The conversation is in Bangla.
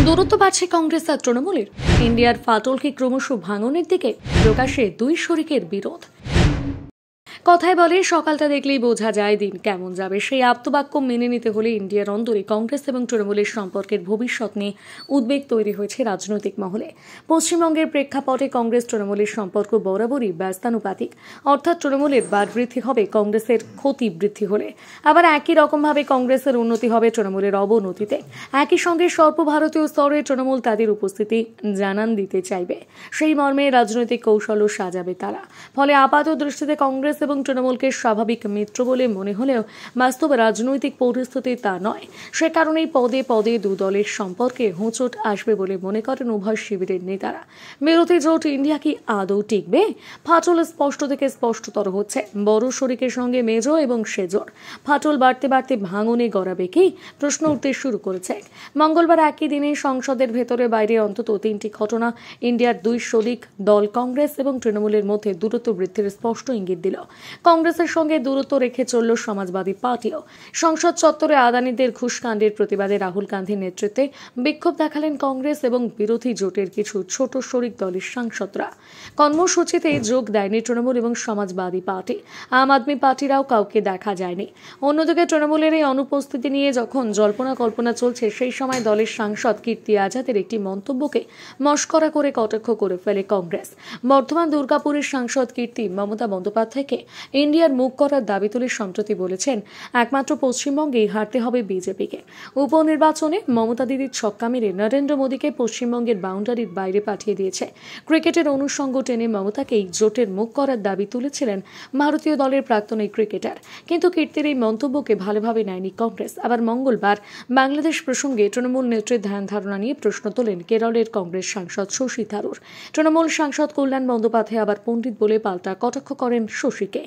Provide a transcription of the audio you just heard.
দূরত্ব বাড়ছে কংগ্রেস আর তৃণমূলের। ইন্ডিয়ার ফাটলকে ক্রমশ ভাঙনের দিকে, প্রকাশ্যে দুই শরিকের বিরোধ। কথায় বলে সকালটা দেখলেই বোঝা যায় দিন কেমন যাবে। সেই আপ্তবাক্য মেনে নিতে হলে ইন্ডিয়ার অন্দরে কংগ্রেস এবং তৃণমূলের সম্পর্কের ভবিষ্যৎ নিয়ে উদ্বেগ তৈরি হয়েছে রাজনৈতিক মহলে। পশ্চিমবঙ্গের প্রেক্ষাপটে কংগ্রেস তৃণমূলের সম্পর্ক বরাবরই ব্যস্তানুপাতিক, অর্থাৎ তৃণমূলের বাদ বৃদ্ধি হবে কংগ্রেসের ক্ষতি বৃদ্ধি হলে, আবার একই রকমভাবে কংগ্রেসের উন্নতি হবে তৃণমূলের অবনতিতে। একই সঙ্গে সর্বভারতীয় স্তরে তৃণমূল তাদের উপস্থিতি জানান দিতে চাইবে, সেই মর্মে রাজনৈতিক কৌশলও সাজাবে তারা। ফলে আপাত দৃষ্টিতে কংগ্রেস এবং তৃণমূলকে স্বাভাবিক মিত্র বলে মনে হলেও বাস্তব রাজনৈতিক পরিস্থিতি তা নয়। সে কারণেই পদে পদে দু দলের সম্পর্কে হোঁচট আসবে বলে মনে করেন উভয় শিবিরের নেতারা। বিরোধী জোট ইন্ডিয়া কি আদৌ টিকবে? ফাটল স্পষ্ট থেকে স্পষ্টতর হচ্ছে। বড় শরিকের সঙ্গে মেজ এবং সেজোর ফাটল বাড়তে বাড়তে ভাঙনে গড়াবে কি, প্রশ্ন উঠতে শুরু করেছে। মঙ্গলবার একই দিনে সংসদের ভেতরে বাইরে অন্তত তিনটি ঘটনা ইন্ডিয়ার দুই শরিক দল কংগ্রেস এবং তৃণমূলের মধ্যে দূরত্ব বৃদ্ধির স্পষ্ট ইঙ্গিত দিল। কংগ্রেসের সঙ্গে দূরত্ব রেখে চলল সমাজবাদী পার্টিও। সংসদ চত্বরে আদানিদের ঘুষকাণ্ডের প্রতিবাদে রাহুল গান্ধীর নেতৃত্বে বিক্ষোভ দেখালেন কংগ্রেস এবং বিরোধী জোটের কিছু ছোট শরিক দলের সাংসদরা। কর্মসূচিতে যোগ দেয়নি তৃণমূল এবং সমাজবাদী পার্টি। আম আদমি পার্টিরাও কাউকে দেখা যায়নি। অন্যদিকে তৃণমূলের এই অনুপস্থিতি নিয়ে যখন জল্পনা কল্পনা চলছে, সেই সময় দলের সাংসদ কীর্তি আজাদের একটি মন্তব্যকে মশকরা করে কটাক্ষ করে ফেলে কংগ্রেস। বর্ধমান দুর্গাপুরের সাংসদ কীর্তি মমতা বন্দ্যোপাধ্যায়কে ইন্ডিয়ার মুখ করার দাবি তুলে সম্প্রতি বলেছেন, একমাত্র পশ্চিমবঙ্গেই হারতে হবে বিজেপিকে। উপনির্বাচনে মমতা দিদির ছক্কা মেরে নরেন্দ্র মোদীকে পশ্চিমবঙ্গের বাউন্ডারির বাইরে পাঠিয়ে দিয়েছে। ক্রিকেটের অনুষঙ্গ টেনে মমতাকেই জোটের মুখ করার দাবি তুলেছিলেন ভারতীয় দলের প্রাক্তন এই ক্রিকেটার। কিন্তু কীর্তির এই মন্তব্যকে ভালোভাবে নেয়নি কংগ্রেস। আবার মঙ্গলবার বাংলাদেশ প্রসঙ্গে তৃণমূল নেত্রীর ধ্যান ধারণা নিয়ে প্রশ্ন তোলেন কেরলের কংগ্রেস সাংসদ শশী থারুর। তৃণমূল সাংসদ কল্যাণ বন্দ্যোপাধ্যায় আবার পণ্ডিত বলে পাল্টা কটাক্ষ করেন শশীকে।